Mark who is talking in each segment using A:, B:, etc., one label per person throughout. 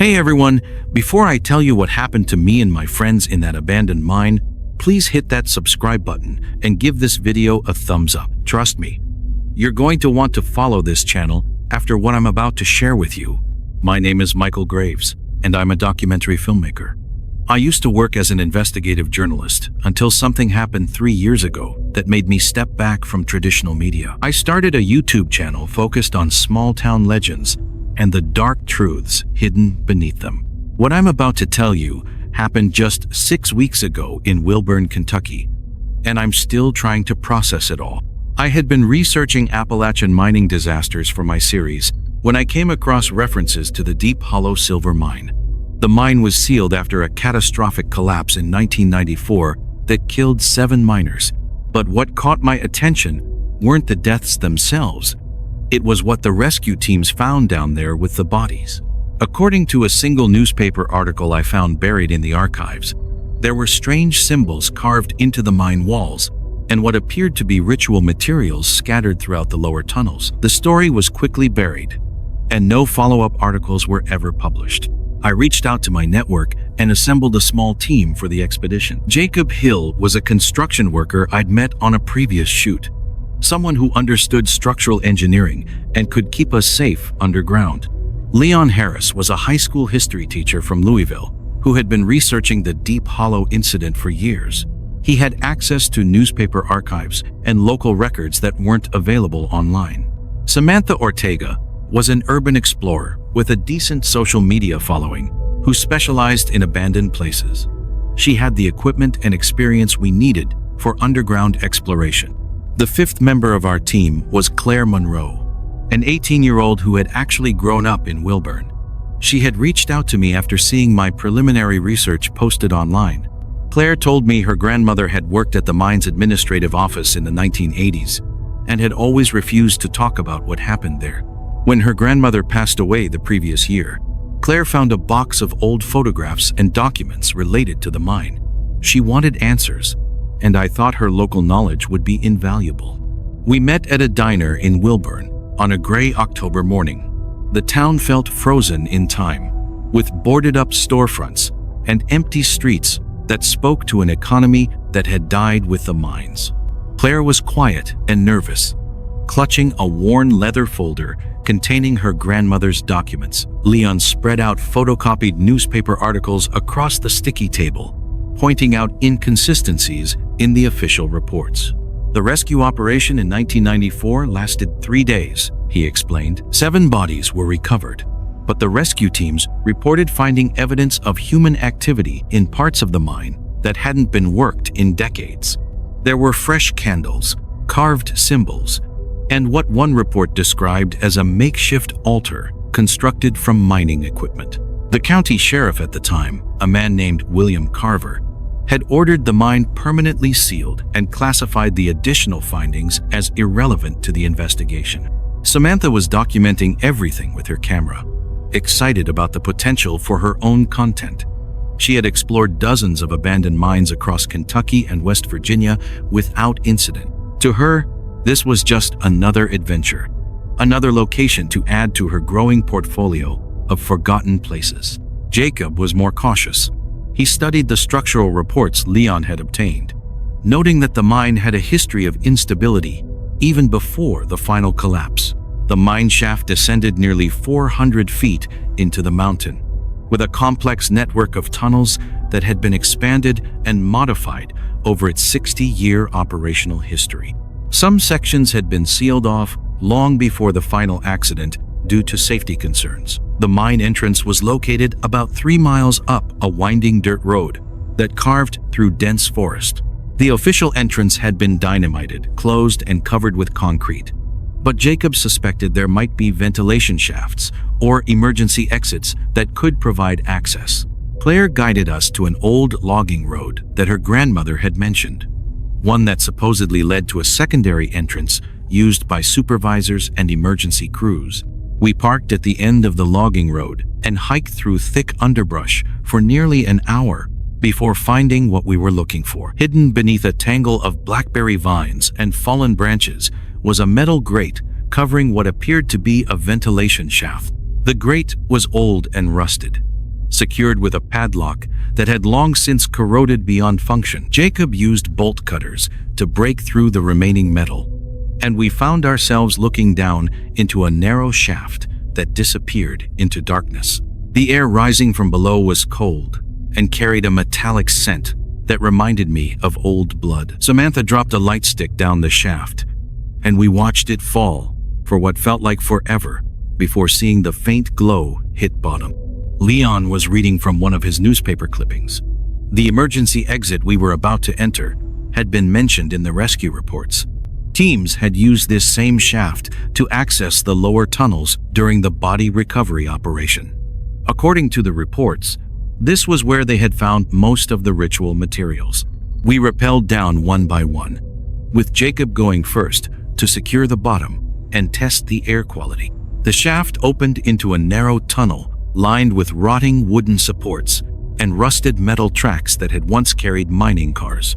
A: Hey everyone, before I tell you what happened to me and my friends in that abandoned mine, please hit that subscribe button and give this video a thumbs up. Trust me, you're going to want to follow this channel after what I'm about to share with you. My name is Michael Graves, and I'm a documentary filmmaker. I used to work as an investigative journalist until something happened 3 years ago that made me step back from traditional media. I started a YouTube channel focused on small-town legends and the dark truths hidden beneath them. What I'm about to tell you happened just 6 weeks ago in Wilburn, Kentucky, and I'm still trying to process it all. I had been researching Appalachian mining disasters for my series when I came across references to the Deep Hollow silver mine. The mine was sealed after a catastrophic collapse in 1994 that killed 7 miners. But what caught my attention weren't the deaths themselves. It was what the rescue teams found down there with the bodies. According to a single newspaper article I found buried in the archives, there were strange symbols carved into the mine walls and what appeared to be ritual materials scattered throughout the lower tunnels. The story was quickly buried, and no follow-up articles were ever published. I reached out to my network and assembled a small team for the expedition. Jacob Hill was a construction worker I'd met on a previous shoot, someone who understood structural engineering and could keep us safe underground. Leon Harris was a high school history teacher from Louisville who had been researching the Deep Hollow incident for years. He had access to newspaper archives and local records that weren't available online. Samantha Ortega was an urban explorer with a decent social media following who specialized in abandoned places. She had the equipment and experience we needed for underground exploration. The 5th member of our team was Claire Monroe, an 18-year-old who had actually grown up in Wilburn. She had reached out to me after seeing my preliminary research posted online. Claire told me her grandmother had worked at the mine's administrative office in the 1980s and had always refused to talk about what happened there. When her grandmother passed away the previous year, Claire found a box of old photographs and documents related to the mine. She wanted answers, and I thought her local knowledge would be invaluable. We met at a diner in Wilburn on a gray October morning. The town felt frozen in time, with boarded-up storefronts and empty streets that spoke to an economy that had died with the mines. Claire was quiet and nervous, clutching a worn leather folder containing her grandmother's documents. Leon spread out photocopied newspaper articles across the sticky table, pointing out inconsistencies in the official reports. The rescue operation in 1994 lasted 3 days, he explained. 7 bodies were recovered, but the rescue teams reported finding evidence of human activity in parts of the mine that hadn't been worked in decades. There were fresh candles, carved symbols, and what one report described as a makeshift altar constructed from mining equipment. The county sheriff at the time, a man named William Carver, had ordered the mine permanently sealed and classified the additional findings as irrelevant to the investigation. Samantha was documenting everything with her camera, excited about the potential for her own content. She had explored dozens of abandoned mines across Kentucky and West Virginia without incident. To her, this was just another adventure, another location to add to her growing portfolio of forgotten places. Jacob was more cautious. He studied the structural reports Leon had obtained, noting that the mine had a history of instability even before the final collapse. The mine shaft descended nearly 400 feet into the mountain, with a complex network of tunnels that had been expanded and modified over its 60-year operational history. Some sections had been sealed off long before the final accident due to safety concerns. The mine entrance was located about 3 miles up a winding dirt road that carved through dense forest. The official entrance had been dynamited, closed, and covered with concrete. But Jacob suspected there might be ventilation shafts or emergency exits that could provide access. Claire guided us to an old logging road that her grandmother had mentioned, one that supposedly led to a secondary entrance used by supervisors and emergency crews. We parked at the end of the logging road and hiked through thick underbrush for nearly an hour before finding what we were looking for. Hidden beneath a tangle of blackberry vines and fallen branches was a metal grate covering what appeared to be a ventilation shaft. The grate was old and rusted, secured with a padlock that had long since corroded beyond function. Jacob used bolt cutters to break through the remaining metal, and we found ourselves looking down into a narrow shaft that disappeared into darkness. The air rising from below was cold and carried a metallic scent that reminded me of old blood. Samantha dropped a light stick down the shaft, and we watched it fall for what felt like forever before seeing the faint glow hit bottom. Leon was reading from one of his newspaper clippings. The emergency exit we were about to enter had been mentioned in the rescue reports. Teams had used this same shaft to access the lower tunnels during the body recovery operation. According to the reports, this was where they had found most of the ritual materials. We rappelled down one by one, with Jacob going first to secure the bottom and test the air quality. The shaft opened into a narrow tunnel lined with rotting wooden supports and rusted metal tracks that had once carried mining cars.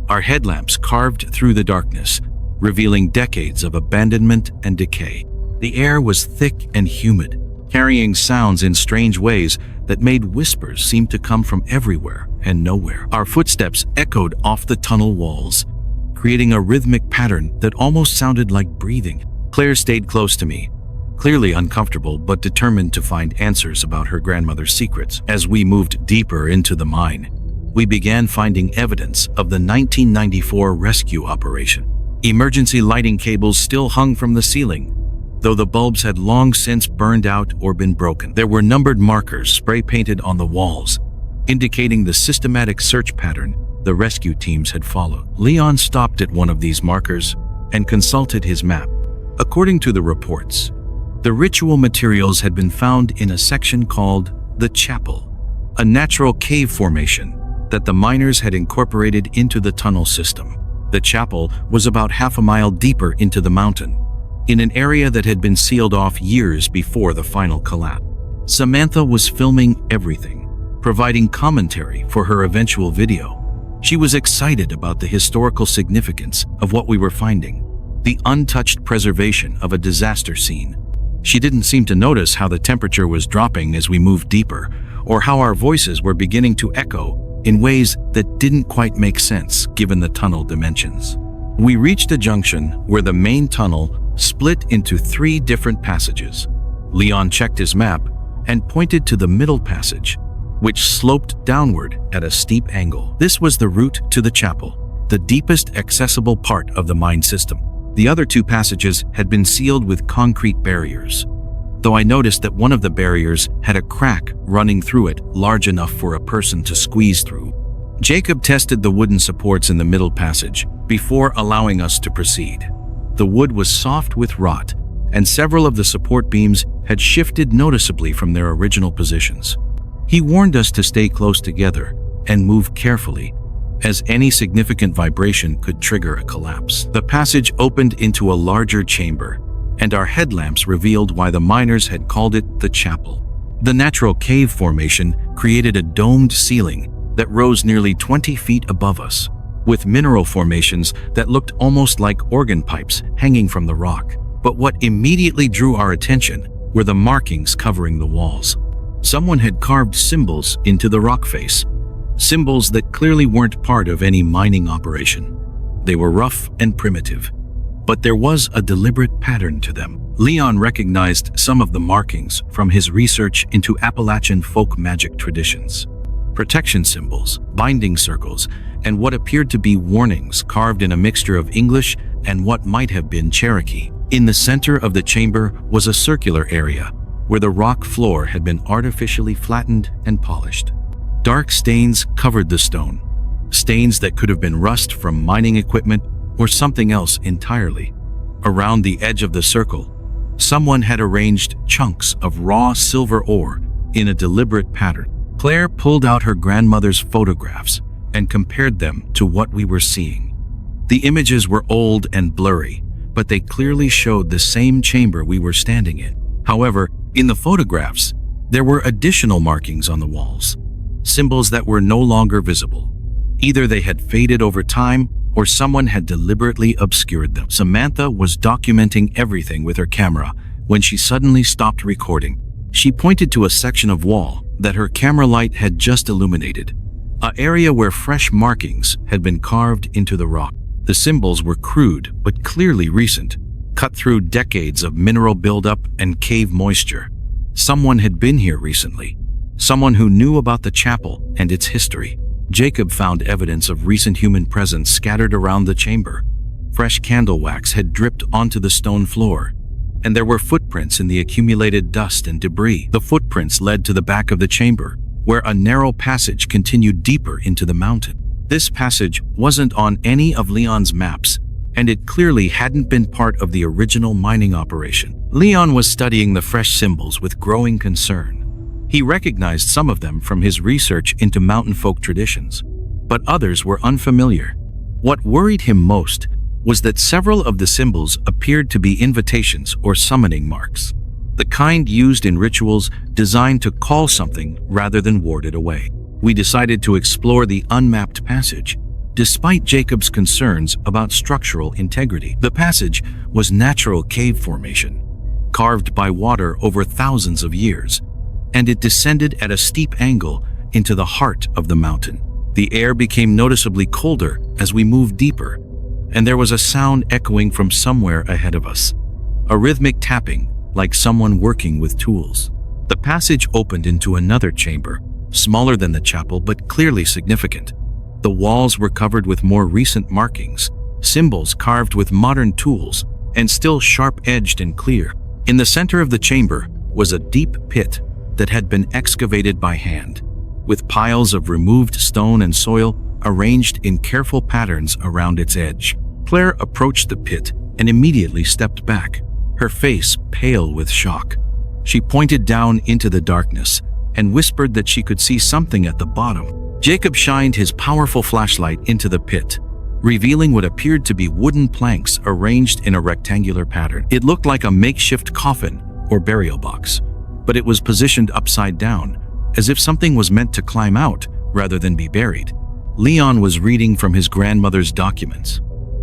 A: Our headlamps carved through the darkness, revealing decades of abandonment and decay. The air was thick and humid, carrying sounds in strange ways that made whispers seem to come from everywhere and nowhere. Our footsteps echoed off the tunnel walls, creating a rhythmic pattern that almost sounded like breathing. Claire stayed close to me, clearly uncomfortable but determined to find answers about her grandmother's secrets. As we moved deeper into the mine, we began finding evidence of the 1994 rescue operation. Emergency lighting cables still hung from the ceiling, though the bulbs had long since burned out or been broken. There were numbered markers spray-painted on the walls, indicating the systematic search pattern the rescue teams had followed. Leon stopped at one of these markers and consulted his map. According to the reports, the ritual materials had been found in a section called the Chapel, a natural cave formation that the miners had incorporated into the tunnel system. The chapel was about half a mile deeper into the mountain, in an area that had been sealed off years before the final collapse. Samantha was filming everything, providing commentary for her eventual video. She was excited about the historical significance of what we were finding, the untouched preservation of a disaster scene. She didn't seem to notice how the temperature was dropping as we moved deeper, or how our voices were beginning to echo in ways that didn't quite make sense given the tunnel dimensions. We reached a junction where the main tunnel split into 3 different passages. Leon checked his map and pointed to the middle passage, which sloped downward at a steep angle. This was the route to the chapel, the deepest accessible part of the mine system. The other 2 passages had been sealed with concrete barriers, though I noticed that one of the barriers had a crack running through it large enough for a person to squeeze through. Jacob tested the wooden supports in the middle passage before allowing us to proceed. The wood was soft with rot, and several of the support beams had shifted noticeably from their original positions. He warned us to stay close together and move carefully, as any significant vibration could trigger a collapse. The passage opened into a larger chamber, and our headlamps revealed why the miners had called it the chapel. The natural cave formation created a domed ceiling that rose nearly 20 feet above us, with mineral formations that looked almost like organ pipes hanging from the rock. But what immediately drew our attention were the markings covering the walls. Someone had carved symbols into the rock face, symbols that clearly weren't part of any mining operation. They were rough and primitive, but there was a deliberate pattern to them. Leon recognized some of the markings from his research into Appalachian folk magic traditions. Protection symbols, binding circles, and what appeared to be warnings carved in a mixture of English and what might have been Cherokee. In the center of the chamber was a circular area where the rock floor had been artificially flattened and polished. Dark stains covered the stone, stains that could have been rust from mining equipment or something else entirely. Around the edge of the circle, someone had arranged chunks of raw silver ore in a deliberate pattern. Claire pulled out her grandmother's photographs and compared them to what we were seeing. The images were old and blurry, but they clearly showed the same chamber we were standing in. However, in the photographs, there were additional markings on the walls, symbols that were no longer visible. Either they had faded over time or someone had deliberately obscured them. Samantha was documenting everything with her camera when she suddenly stopped recording. She pointed to a section of wall that her camera light had just illuminated, an area where fresh markings had been carved into the rock. The symbols were crude but clearly recent, cut through decades of mineral buildup and cave moisture. Someone had been here recently, someone who knew about the chapel and its history. Jacob found evidence of recent human presence scattered around the chamber. Fresh candle wax had dripped onto the stone floor, and there were footprints in the accumulated dust and debris. The footprints led to the back of the chamber, where a narrow passage continued deeper into the mountain. This passage wasn't on any of Leon's maps, and it clearly hadn't been part of the original mining operation. Leon was studying the fresh symbols with growing concern. He recognized some of them from his research into mountain folk traditions, but others were unfamiliar. What worried him most was that several of the symbols appeared to be invitations or summoning marks, the kind used in rituals designed to call something rather than ward it away. We decided to explore the unmapped passage, despite Jacob's concerns about structural integrity. The passage was natural cave formation, carved by water over thousands of years, and it descended at a steep angle into the heart of the mountain. The air became noticeably colder as we moved deeper, and there was a sound echoing from somewhere ahead of us, a rhythmic tapping like someone working with tools. The passage opened into another chamber, smaller than the chapel but clearly significant. The walls were covered with more recent markings, symbols carved with modern tools and still sharp-edged and clear. In the center of the chamber was a deep pit that had been excavated by hand, with piles of removed stone and soil arranged in careful patterns around its edge. Claire approached the pit and immediately stepped back, her face pale with shock. She pointed down into the darkness and whispered that she could see something at the bottom. Jacob shined his powerful flashlight into the pit, revealing what appeared to be wooden planks arranged in a rectangular pattern. It looked like a makeshift coffin or burial box, but it was positioned upside down, as if something was meant to climb out rather than be buried. Leon was reading from his grandmother's documents,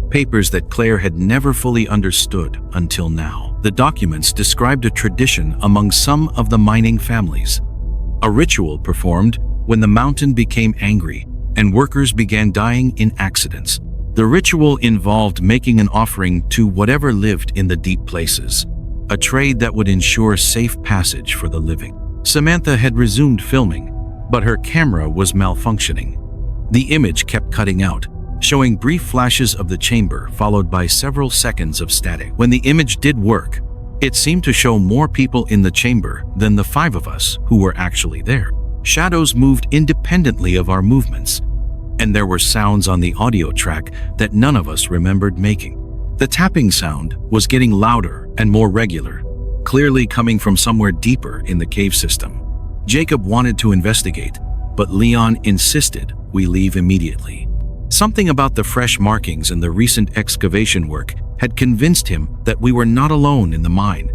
A: papers that Claire had never fully understood until now. The documents described a tradition among some of the mining families, a ritual performed when the mountain became angry and workers began dying in accidents. The ritual involved making an offering to whatever lived in the deep places, a trade that would ensure safe passage for the living. Samantha had resumed filming, but her camera was malfunctioning. The image kept cutting out, showing brief flashes of the chamber followed by several seconds of static. When the image did work, it seemed to show more people in the chamber than the 5 of us who were actually there. Shadows moved independently of our movements, and there were sounds on the audio track that none of us remembered making. The tapping sound was getting louder and more regular, clearly coming from somewhere deeper in the cave system. Jacob wanted to investigate, but Leon insisted we leave immediately. Something about the fresh markings and the recent excavation work had convinced him that we were not alone in the mine,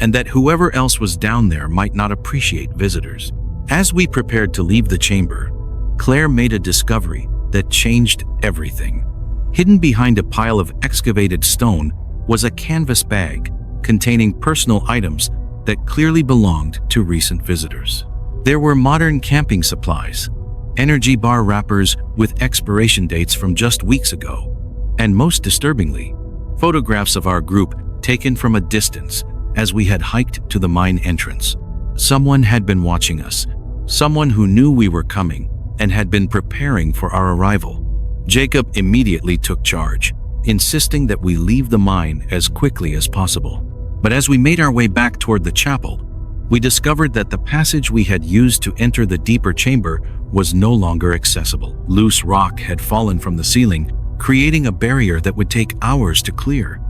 A: and that whoever else was down there might not appreciate visitors. As we prepared to leave the chamber, Claire made a discovery that changed everything. Hidden behind a pile of excavated stone was a canvas bag containing personal items that clearly belonged to recent visitors. There were modern camping supplies, energy bar wrappers with expiration dates from just weeks ago, and most disturbingly, photographs of our group taken from a distance as we had hiked to the mine entrance. Someone had been watching us, someone who knew we were coming and had been preparing for our arrival. Jacob immediately took charge, insisting that we leave the mine as quickly as possible. But as we made our way back toward the chapel, we discovered that the passage we had used to enter the deeper chamber was no longer accessible. Loose rock had fallen from the ceiling, creating a barrier that would take hours to clear.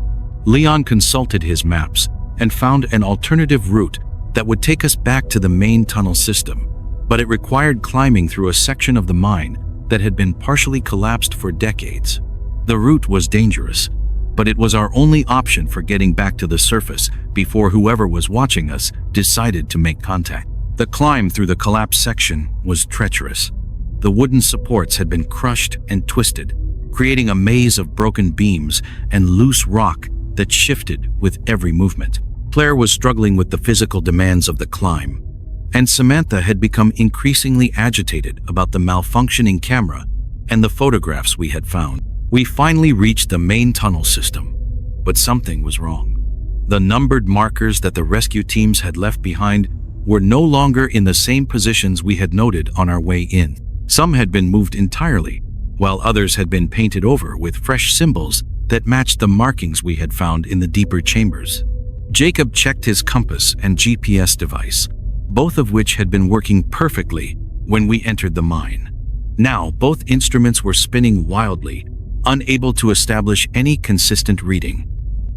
A: Leon consulted his maps and found an alternative route that would take us back to the main tunnel system, but it required climbing through a section of the mine that had been partially collapsed for decades. The route was dangerous, but it was our only option for getting back to the surface before whoever was watching us decided to make contact. The climb through the collapsed section was treacherous. The wooden supports had been crushed and twisted, creating a maze of broken beams and loose rock that shifted with every movement. Claire was struggling with the physical demands of the climb, and Samantha had become increasingly agitated about the malfunctioning camera and the photographs we had found. We finally reached the main tunnel system, but something was wrong. The numbered markers that the rescue teams had left behind were no longer in the same positions we had noted on our way in. Some had been moved entirely, while others had been painted over with fresh symbols that matched the markings we had found in the deeper chambers. Jacob checked his compass and GPS device, both of which had been working perfectly when we entered the mine. Now, both instruments were spinning wildly, unable to establish any consistent reading.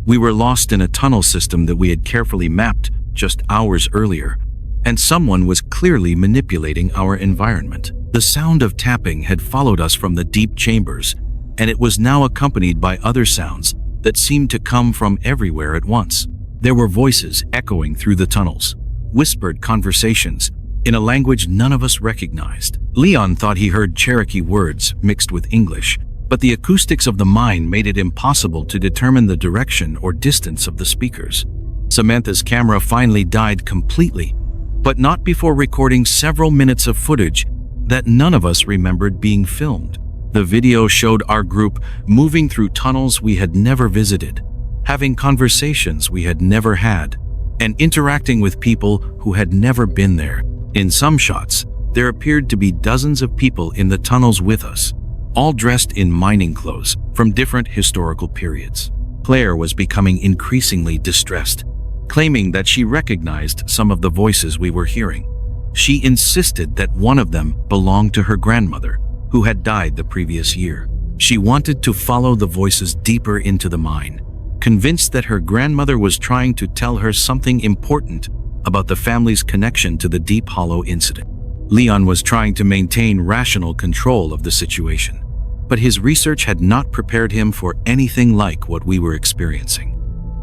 A: We were lost in a tunnel system that we had carefully mapped just hours earlier, and someone was clearly manipulating our environment. The sound of tapping had followed us from the deep chambers, and it was now accompanied by other sounds that seemed to come from everywhere at once. There were voices echoing through the tunnels, whispered conversations in a language none of us recognized. Leon thought he heard Cherokee words mixed with English, but the acoustics of the mine made it impossible to determine the direction or distance of the speakers. Samantha's camera finally died completely, but not before recording several minutes of footage that none of us remembered being filmed. The video showed our group moving through tunnels we had never visited, having conversations we had never had, and interacting with people who had never been there. In some shots, there appeared to be dozens of people in the tunnels with us, all dressed in mining clothes from different historical periods. Claire was becoming increasingly distressed, claiming that she recognized some of the voices we were hearing. She insisted that one of them belonged to her grandmother, who had died the previous year. She wanted to follow the voices deeper into the mine, convinced that her grandmother was trying to tell her something important about the family's connection to the Deep Hollow incident. Leon was trying to maintain rational control of the situation, but his research had not prepared him for anything like what we were experiencing.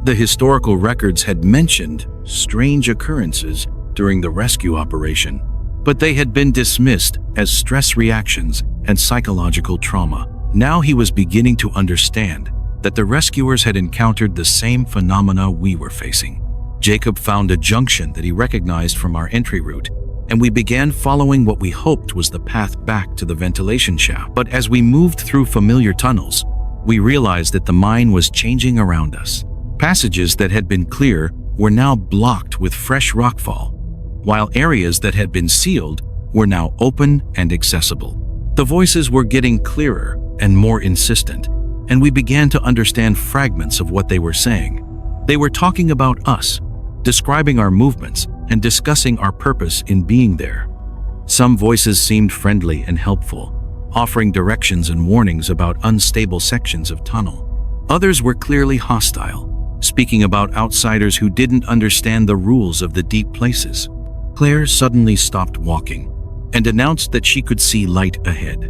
A: The historical records had mentioned strange occurrences during the rescue operation, but they had been dismissed as stress reactions and psychological trauma. Now he was beginning to understand that the rescuers had encountered the same phenomena we were facing. Jacob found a junction that he recognized from our entry route, and we began following what we hoped was the path back to the ventilation shaft. But as we moved through familiar tunnels, we realized that the mine was changing around us. Passages that had been clear were now blocked with fresh rockfall, while areas that had been sealed were now open and accessible. The voices were getting clearer and more insistent, and we began to understand fragments of what they were saying. They were talking about us, describing our movements, and discussing our purpose in being there. Some voices seemed friendly and helpful, offering directions and warnings about unstable sections of tunnel. Others were clearly hostile, speaking about outsiders who didn't understand the rules of the deep places. Claire suddenly stopped walking and announced that she could see light ahead.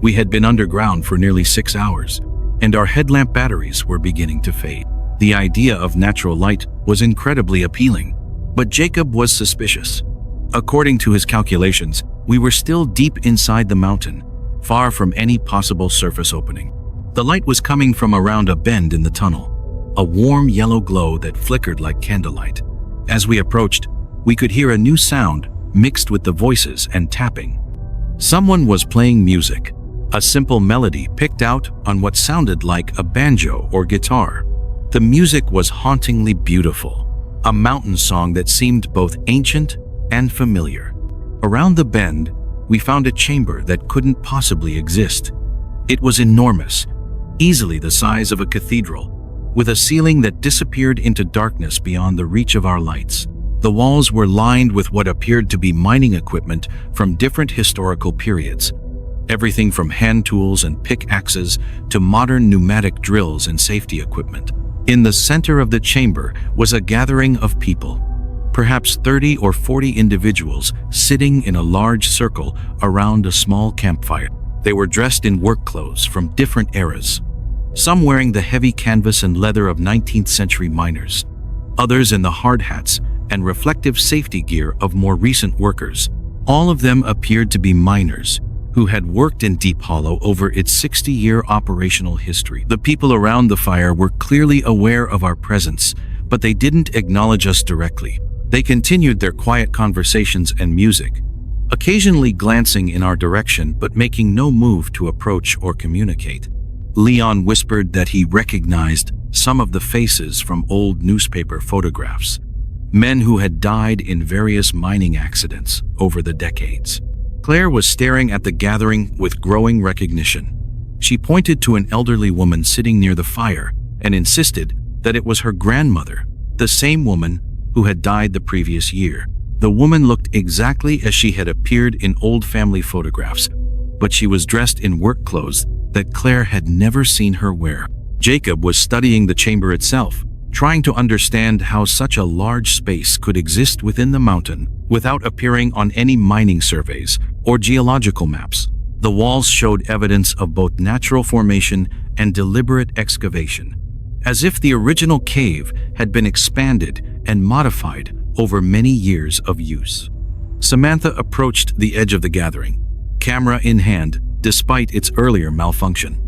A: We had been underground for nearly 6 hours, and our headlamp batteries were beginning to fade. The idea of natural light was incredibly appealing, but Jacob was suspicious. According to his calculations, we were still deep inside the mountain, far from any possible surface opening. The light was coming from around a bend in the tunnel, a warm yellow glow that flickered like candlelight. As we approached, we could hear a new sound mixed with the voices and tapping. Someone was playing music, a simple melody picked out on what sounded like a banjo or guitar. The music was hauntingly beautiful, a mountain song that seemed both ancient and familiar. Around the bend, we found a chamber that couldn't possibly exist. It was enormous, easily the size of a cathedral, with a ceiling that disappeared into darkness beyond the reach of our lights. The walls were lined with what appeared to be mining equipment from different historical periods. Everything from hand tools and pickaxes to modern pneumatic drills and safety equipment. In the center of the chamber was a gathering of people, perhaps 30 or 40 individuals sitting in a large circle around a small campfire. They were dressed in work clothes from different eras, some wearing the heavy canvas and leather of 19th century miners, others in the hard hats and reflective safety gear of more recent workers. All of them appeared to be miners who had worked in Deep Hollow over its 60-year operational history. The people around the fire were clearly aware of our presence, but they didn't acknowledge us directly. They continued their quiet conversations and music, occasionally glancing in our direction but making no move to approach or communicate. Leon whispered that he recognized some of the faces from old newspaper photographs, men who had died in various mining accidents over the decades. Claire was staring at the gathering with growing recognition. She pointed to an elderly woman sitting near the fire and insisted that it was her grandmother, the same woman who had died the previous year. The woman looked exactly as she had appeared in old family photographs, but she was dressed in work clothes that Claire had never seen her wear. Jacob was studying the chamber itself, trying to understand how such a large space could exist within the mountain without appearing on any mining surveys or geological maps. The walls showed evidence of both natural formation and deliberate excavation, as if the original cave had been expanded and modified over many years of use. Samantha approached the edge of the gathering, camera in hand, despite its earlier malfunction.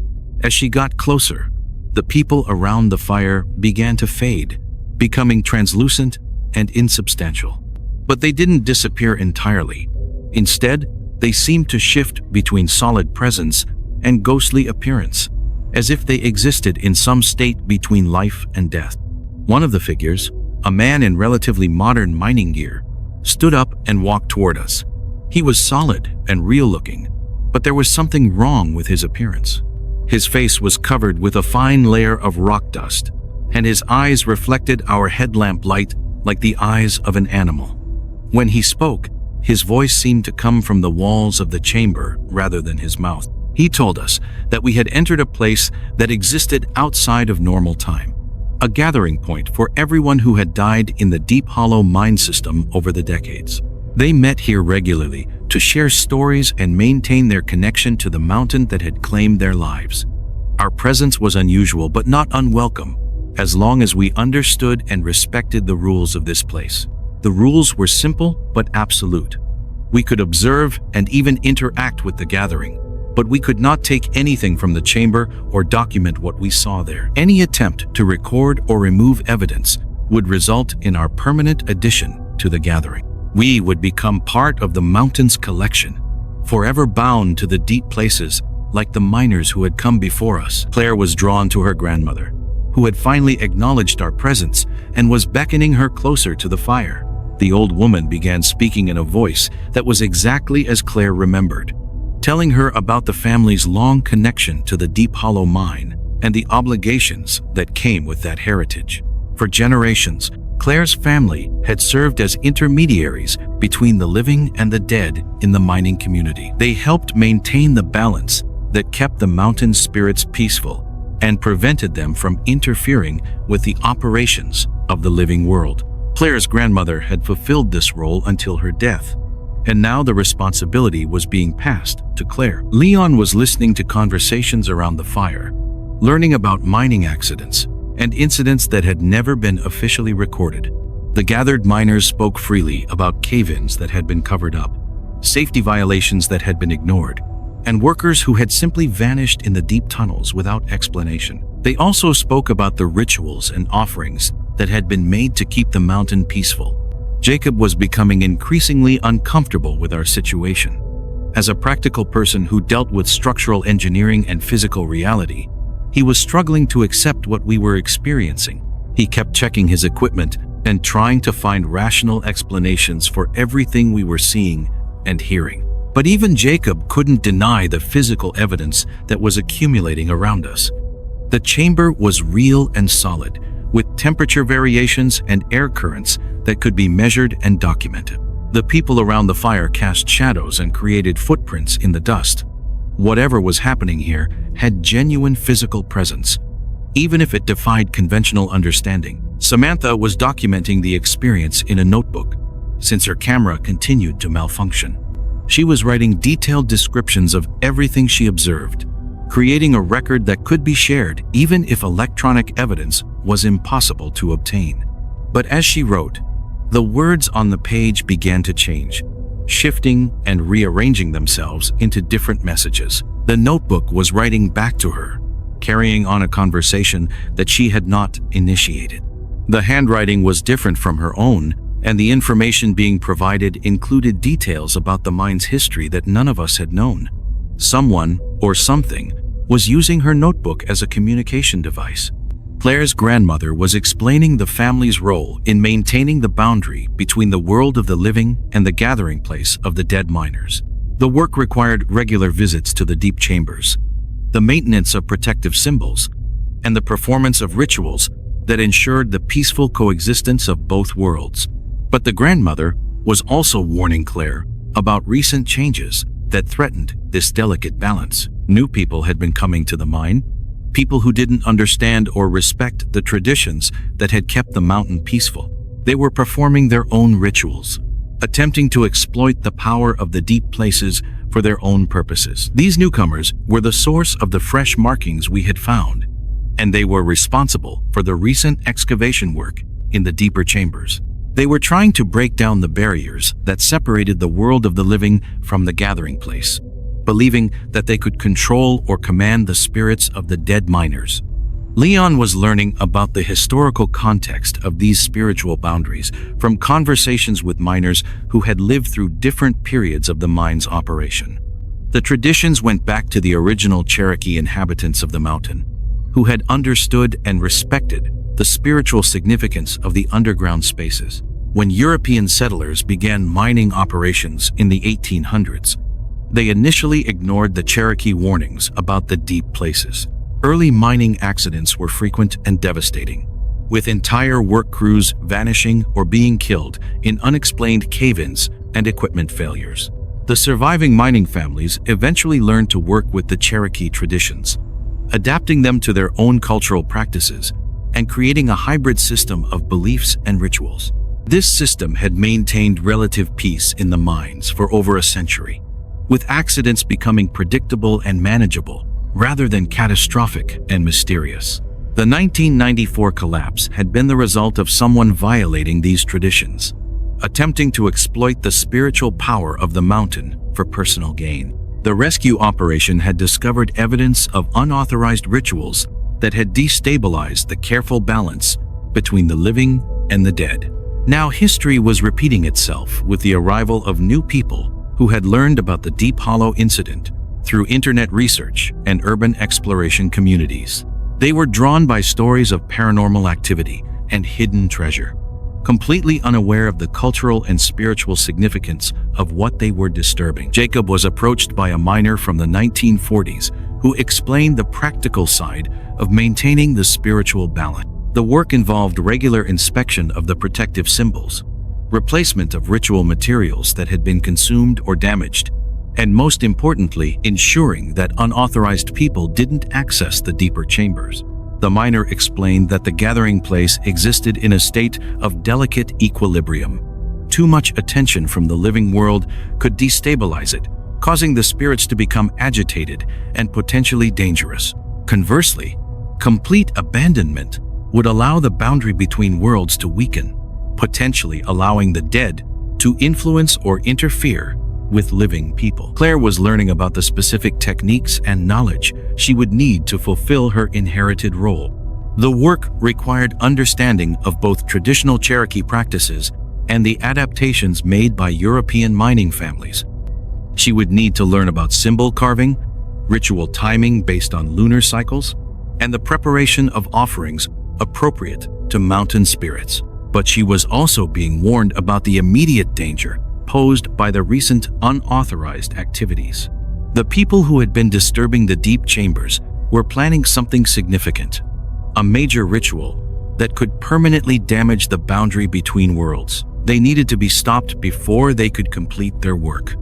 A: As she got closer, the people around the fire began to fade, becoming translucent and insubstantial. But they didn't disappear entirely. Instead, they seemed to shift between solid presence and ghostly appearance, as if they existed in some state between life and death. One of the figures, a man in relatively modern mining gear, stood up and walked toward us. He was solid and real-looking, but there was something wrong with his appearance. His face was covered with a fine layer of rock dust, and his eyes reflected our headlamp light like the eyes of an animal. When he spoke, his voice seemed to come from the walls of the chamber rather than his mouth. He told us that we had entered a place that existed outside of normal time, a gathering point for everyone who had died in the Deep Hollow mine system over the decades. They met here regularly to share stories and maintain their connection to the mountain that had claimed their lives. Our presence was unusual but not unwelcome, as long as we understood and respected the rules of this place. The rules were simple but absolute. We could observe and even interact with the gathering, but we could not take anything from the chamber or document what we saw there. Any attempt to record or remove evidence would result in our permanent addition to the gathering. We would become part of the mountain's collection, forever bound to the deep places like the miners who had come before us. Claire was drawn to her grandmother, who had finally acknowledged our presence and was beckoning her closer to the fire. The old woman began speaking in a voice that was exactly as Claire remembered, telling her about the family's long connection to the Deep Hollow mine and the obligations that came with that heritage. For generations, Claire's family had served as intermediaries between the living and the dead in the mining community. They helped maintain the balance that kept the mountain spirits peaceful and prevented them from interfering with the operations of the living world. Claire's grandmother had fulfilled this role until her death, and now the responsibility was being passed to Claire. Leon was listening to conversations around the fire, learning about mining accidents and incidents that had never been officially recorded. The gathered miners spoke freely about cave-ins that had been covered up, safety violations that had been ignored, and workers who had simply vanished in the deep tunnels without explanation. They also spoke about the rituals and offerings that had been made to keep the mountain peaceful. Jacob was becoming increasingly uncomfortable with our situation. As a practical person who dealt with structural engineering and physical reality, he was struggling to accept what we were experiencing. He kept checking his equipment and trying to find rational explanations for everything we were seeing and hearing. But even Jacob couldn't deny the physical evidence that was accumulating around us. The chamber was real and solid, with temperature variations and air currents that could be measured and documented. The people around the fire cast shadows and created footprints in the dust. Whatever was happening here had genuine physical presence, even if it defied conventional understanding. Samantha was documenting the experience in a notebook, since her camera continued to malfunction. She was writing detailed descriptions of everything she observed, creating a record that could be shared even if electronic evidence was impossible to obtain. But as she wrote, the words on the page began to change, shifting and rearranging themselves into different messages. The notebook was writing back to her, carrying on a conversation that she had not initiated. The handwriting was different from her own, And the information being provided included details about the mine's history that none of us had known. Someone, or something, was using her notebook as a communication device. Claire's grandmother was explaining the family's role in maintaining the boundary between the world of the living and the gathering place of the dead miners. The work required regular visits to the deep chambers, the maintenance of protective symbols, and the performance of rituals that ensured the peaceful coexistence of both worlds. But the grandmother was also warning Claire about recent changes that threatened this delicate balance. New people had been coming to the mine, people who didn't understand or respect the traditions that had kept the mountain peaceful. They were performing their own rituals, attempting to exploit the power of the deep places for their own purposes. These newcomers were the source of the fresh markings we had found, and they were responsible for the recent excavation work in the deeper chambers. They were trying to break down the barriers that separated the world of the living from the gathering place, believing that they could control or command the spirits of the dead miners. Leon was learning about the historical context of these spiritual boundaries from conversations with miners who had lived through different periods of the mine's operation. The traditions went back to the original Cherokee inhabitants of the mountain, who had understood and respected the spiritual significance of the underground spaces. When European settlers began mining operations in the 1800s, they initially ignored the Cherokee warnings about the deep places. Early mining accidents were frequent and devastating, with entire work crews vanishing or being killed in unexplained cave-ins and equipment failures. The surviving mining families eventually learned to work with the Cherokee traditions, adapting them to their own cultural practices and creating a hybrid system of beliefs and rituals. This system had maintained relative peace in the mines for over a century, with accidents becoming predictable and manageable rather than catastrophic and mysterious. The 1994 collapse had been the result of someone violating these traditions, attempting to exploit the spiritual power of the mountain for personal gain. The rescue operation had discovered evidence of unauthorized rituals that had destabilized the careful balance between the living and the dead. Now history was repeating itself with the arrival of new people who had learned about the Deep Hollow incident through internet research and urban exploration communities. They were drawn by stories of paranormal activity and hidden treasure, completely unaware of the cultural and spiritual significance of what they were disturbing. Jacob was approached by a miner from the 1940s who explained the practical side of maintaining the spiritual balance. The work involved regular inspection of the protective symbols, replacement of ritual materials that had been consumed or damaged, and most importantly, ensuring that unauthorized people didn't access the deeper chambers. The miner explained that the gathering place existed in a state of delicate equilibrium. Too much attention from the living world could destabilize it, causing the spirits to become agitated and potentially dangerous. Conversely, complete abandonment would allow the boundary between worlds to weaken, potentially allowing the dead to influence or interfere with living people. Claire was learning about the specific techniques and knowledge she would need to fulfill her inherited role. The work required understanding of both traditional Cherokee practices and the adaptations made by European mining families. She would need to learn about symbol carving, ritual timing based on lunar cycles, and the preparation of offerings appropriate to mountain spirits. But she was also being warned about the immediate danger posed by the recent unauthorized activities. The people who had been disturbing the deep chambers were planning something significant, a major ritual that could permanently damage the boundary between worlds. They needed to be stopped before they could complete their work.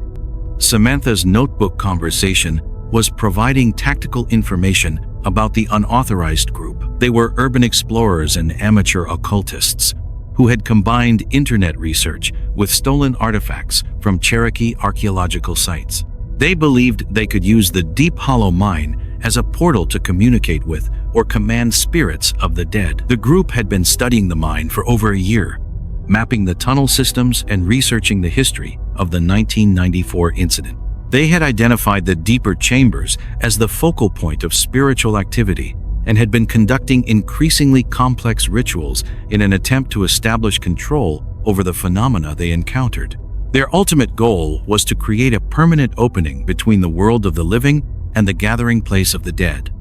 A: Samantha's notebook conversation was providing tactical information about the unauthorized group. They were urban explorers and amateur occultists who had combined internet research with stolen artifacts from Cherokee archaeological sites. They believed they could use the Deep Hollow mine as a portal to communicate with or command spirits of the dead. The group had been studying the mine for over a year, mapping the tunnel systems and researching the history of the 1994 incident. They had identified the deeper chambers as the focal point of spiritual activity and had been conducting increasingly complex rituals in an attempt to establish control over the phenomena they encountered. Their ultimate goal was to create a permanent opening between the world of the living and the gathering place of the dead,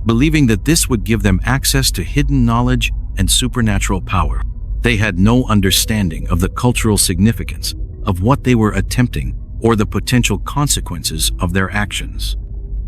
A: believing that this would give them access to hidden knowledge and supernatural power. They had no understanding of the cultural significance of what they were attempting or the potential consequences of their actions.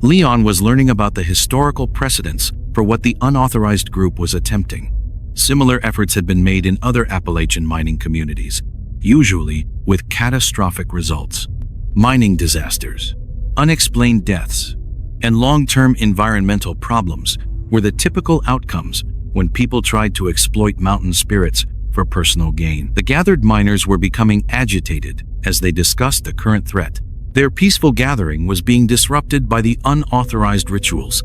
A: Leon was learning about the historical precedents for what the unauthorized group was attempting. Similar efforts had been made in other Appalachian mining communities, usually with catastrophic results. Mining disasters, unexplained deaths, and long-term environmental problems were the typical outcomes when people tried to exploit mountain spirits for personal gain. The gathered miners were becoming agitated as they discussed the current threat. Their peaceful gathering was being disrupted by the unauthorized rituals,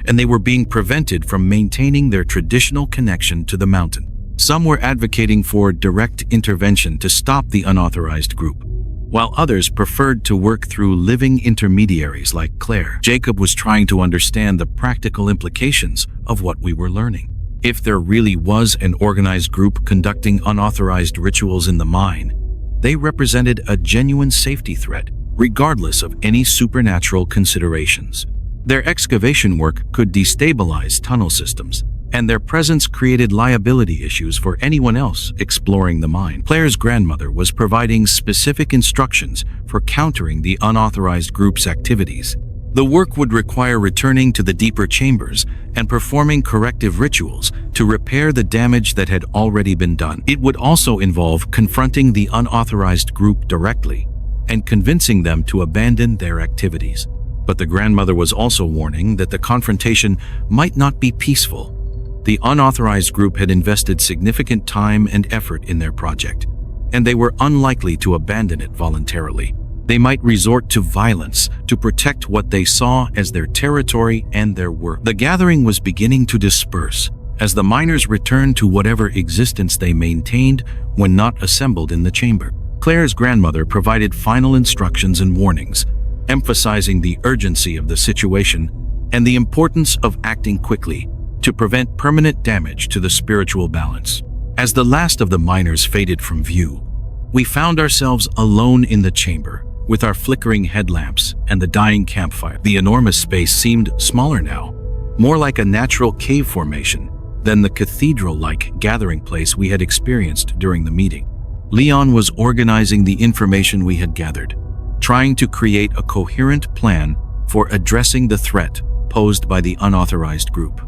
A: and they were being prevented from maintaining their traditional connection to the mountain. Some were advocating for direct intervention to stop the unauthorized group, while others preferred to work through living intermediaries like Claire. Jacob was trying to understand the practical implications of what we were learning. If there really was an organized group conducting unauthorized rituals in the mine, they represented a genuine safety threat, regardless of any supernatural considerations. Their excavation work could destabilize tunnel systems, and their presence created liability issues for anyone else exploring the mine. Claire's grandmother was providing specific instructions for countering the unauthorized group's activities. The work would require returning to the deeper chambers and performing corrective rituals to repair the damage that had already been done. It would also involve confronting the unauthorized group directly and convincing them to abandon their activities. But the grandmother was also warning that the confrontation might not be peaceful. The unauthorized group had invested significant time and effort in their project, and they were unlikely to abandon it voluntarily. They might resort to violence to protect what they saw as their territory and their work. The gathering was beginning to disperse as the miners returned to whatever existence they maintained when not assembled in the chamber. Claire's grandmother provided final instructions and warnings, emphasizing the urgency of the situation and the importance of acting quickly to prevent permanent damage to the spiritual balance. As the last of the miners faded from view, we found ourselves alone in the chamber, with our flickering headlamps and the dying campfire. The enormous space seemed smaller now, more like a natural cave formation than the cathedral-like gathering place we had experienced during the meeting. Leon was organizing the information we had gathered, trying to create a coherent plan for addressing the threat posed by the unauthorized group.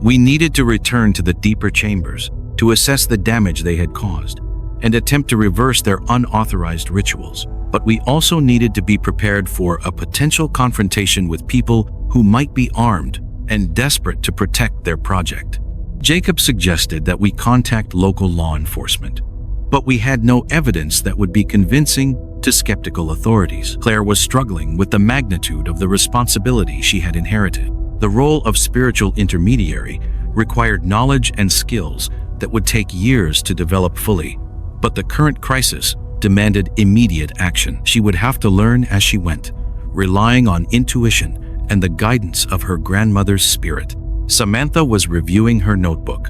A: We needed to return to the deeper chambers to assess the damage they had caused and attempt to reverse their unauthorized rituals. But we also needed to be prepared for a potential confrontation with people who might be armed and desperate to protect their project. Jacob suggested that we contact local law enforcement, but we had no evidence that would be convincing to skeptical authorities. Claire was struggling with the magnitude of the responsibility she had inherited. The role of spiritual intermediary required knowledge and skills that would take years to develop fully, but the current crisis demanded immediate action. She would have to learn as she went, relying on intuition and the guidance of her grandmother's spirit. Samantha was reviewing her notebook,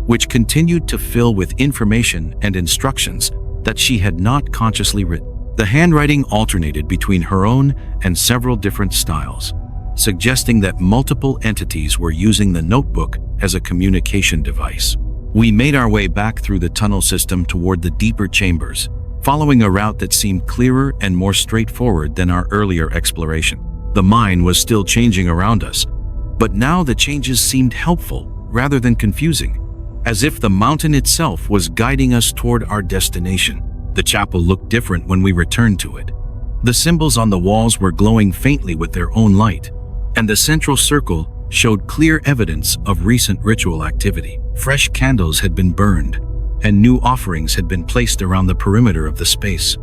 A: which continued to fill with information and instructions that she had not consciously written. The handwriting alternated between her own and several different styles, suggesting that multiple entities were using the notebook as a communication device. We made our way back through the tunnel system toward the deeper chambers, following a route that seemed clearer and more straightforward than our earlier exploration. The mine was still changing around us, but now the changes seemed helpful rather than confusing, as if the mountain itself was guiding us toward our destination. The chapel looked different when we returned to it. The symbols on the walls were glowing faintly with their own light, and the central circle showed clear evidence of recent ritual activity. Fresh candles had been burned, and new offerings had been placed around the perimeter of the space.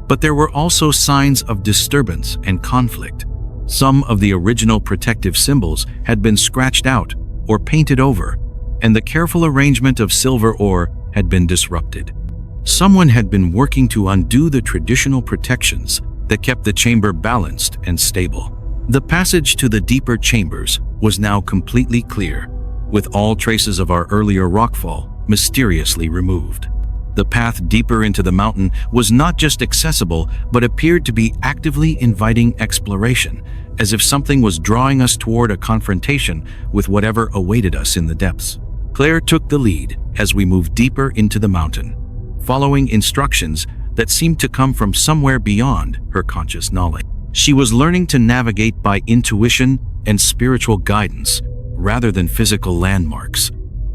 A: But there were also signs of disturbance and conflict. Some of the original protective symbols had been scratched out or painted over, and the careful arrangement of silver ore had been disrupted. Someone had been working to undo the traditional protections that kept the chamber balanced and stable. The passage to the deeper chambers was now completely clear, with all traces of our earlier rockfall mysteriously removed. The path deeper into the mountain was not just accessible, but appeared to be actively inviting exploration, as if something was drawing us toward a confrontation with whatever awaited us in the depths. Claire took the lead as we moved deeper into the mountain, following instructions that seemed to come from somewhere beyond her conscious knowledge. She was learning to navigate by intuition and spiritual guidance rather than physical landmarks,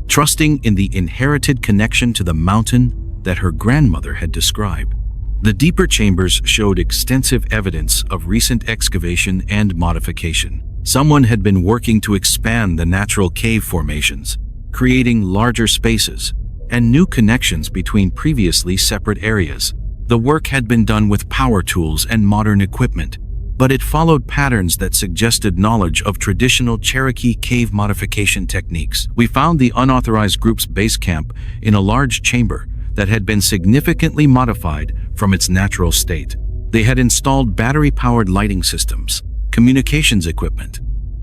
A: trusting in the inherited connection to the mountain that her grandmother had described. The deeper chambers showed extensive evidence of recent excavation and modification. Someone had been working to expand the natural cave formations, creating larger spaces and new connections between previously separate areas. The work had been done with power tools and modern equipment, but it followed patterns that suggested knowledge of traditional Cherokee cave modification techniques. We found the unauthorized group's base camp in a large chamber that had been significantly modified from its natural state. They had installed battery-powered lighting systems, communications equipment,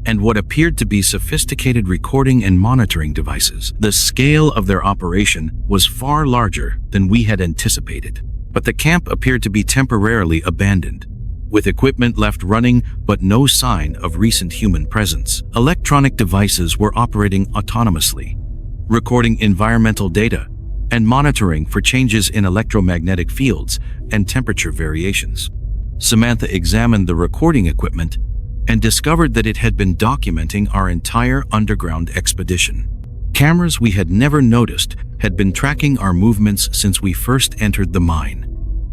A: and what appeared to be sophisticated recording and monitoring devices. The scale of their operation was far larger than we had anticipated, but the camp appeared to be temporarily abandoned, with equipment left running but no sign of recent human presence. Electronic devices were operating autonomously, recording environmental data and monitoring for changes in electromagnetic fields and temperature variations. Samantha examined the recording equipment and discovered that it had been documenting our entire underground expedition. Cameras we had never noticed had been tracking our movements since we first entered the mine,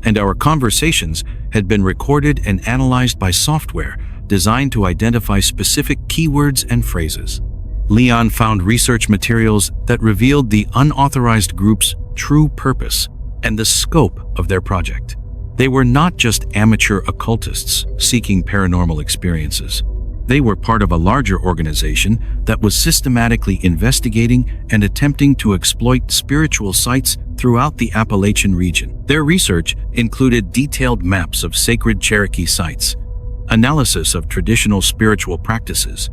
A: and our conversations had been recorded and analyzed by software designed to identify specific keywords and phrases. Leon found research materials that revealed the unauthorized group's true purpose and the scope of their project. They were not just amateur occultists seeking paranormal experiences. They were part of a larger organization that was systematically investigating and attempting to exploit spiritual sites throughout the Appalachian region. Their research included detailed maps of sacred Cherokee sites, analysis of traditional spiritual practices,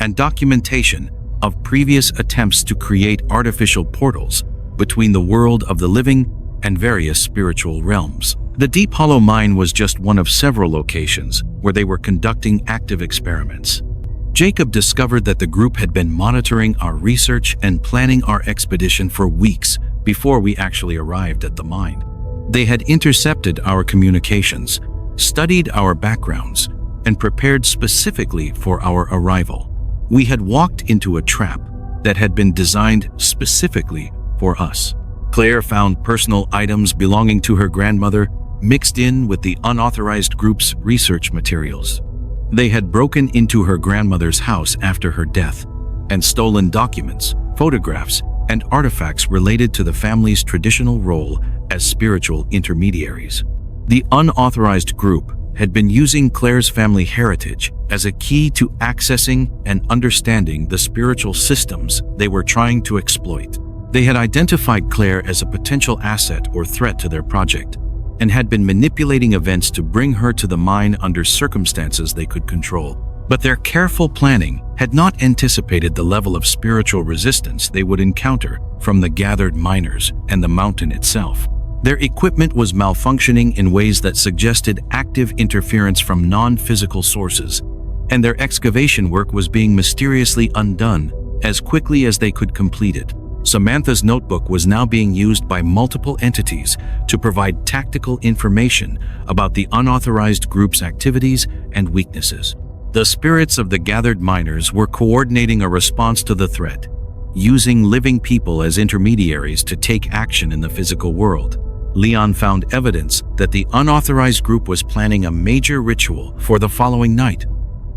A: and documentation of previous attempts to create artificial portals between the world of the living and various spiritual realms. The Deep Hollow Mine was just one of several locations where they were conducting active experiments. Jacob discovered that the group had been monitoring our research and planning our expedition for weeks before we actually arrived at the mine. They had intercepted our communications, studied our backgrounds, and prepared specifically for our arrival. We had walked into a trap that had been designed specifically for us. Claire found personal items belonging to her grandmother mixed in with the unauthorized group's research materials. They had broken into her grandmother's house after her death and stolen documents, photographs, and artifacts related to the family's traditional role as spiritual intermediaries. The unauthorized group had been using Claire's family heritage as a key to accessing and understanding the spiritual systems they were trying to exploit. They had identified Claire as a potential asset or threat to their project, and had been manipulating events to bring her to the mine under circumstances they could control. But their careful planning had not anticipated the level of spiritual resistance they would encounter from the gathered miners and the mountain itself. Their equipment was malfunctioning in ways that suggested active interference from non-physical sources, and their excavation work was being mysteriously undone as quickly as they could complete it. Samantha's notebook was now being used by multiple entities to provide tactical information about the unauthorized group's activities and weaknesses. The spirits of the gathered miners were coordinating a response to the threat, using living people as intermediaries to take action in the physical world. Leon found evidence that the unauthorized group was planning a major ritual for the following night,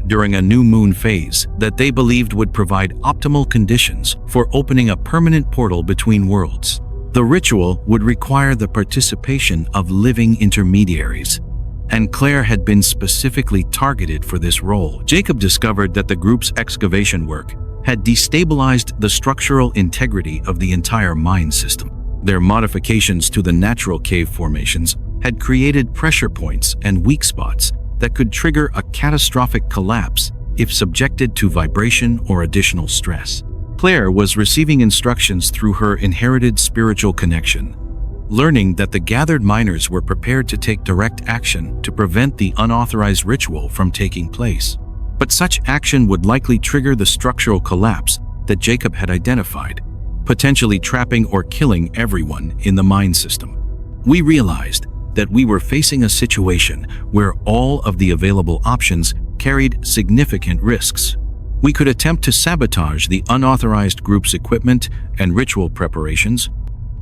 A: during a new moon phase that they believed would provide optimal conditions for opening a permanent portal between worlds. The ritual would require the participation of living intermediaries, and Claire had been specifically targeted for this role. Jacob discovered that the group's excavation work had destabilized the structural integrity of the entire mine system. Their modifications to the natural cave formations had created pressure points and weak spots that could trigger a catastrophic collapse if subjected to vibration or additional stress. Claire was receiving instructions through her inherited spiritual connection, learning that the gathered miners were prepared to take direct action to prevent the unauthorized ritual from taking place. But such action would likely trigger the structural collapse that Jacob had identified, potentially trapping or killing everyone in the mine system. We realized that we were facing a situation where all of the available options carried significant risks. We could attempt to sabotage the unauthorized group's equipment and ritual preparations,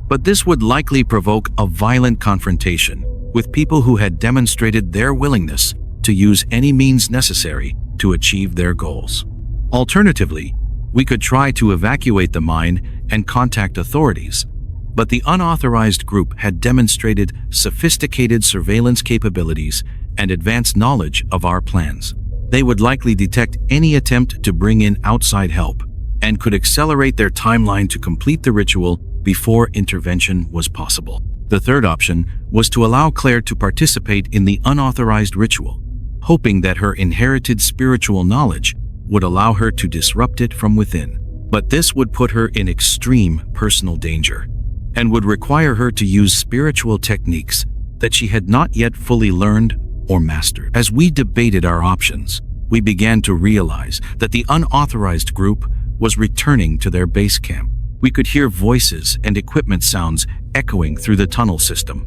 A: but this would likely provoke a violent confrontation with people who had demonstrated their willingness to use any means necessary to achieve their goals. Alternatively, we could try to evacuate the mine and contact authorities, but the unauthorized group had demonstrated sophisticated surveillance capabilities and advanced knowledge of our plans. They would likely detect any attempt to bring in outside help and could accelerate their timeline to complete the ritual before intervention was possible. The third option was to allow Claire to participate in the unauthorized ritual, hoping that her inherited spiritual knowledge would allow her to disrupt it from within. But this would put her in extreme personal danger and would require her to use spiritual techniques that she had not yet fully learned or mastered. As we debated our options, we began to realize that the unauthorized group was returning to their base camp. We could hear voices and equipment sounds echoing through the tunnel system,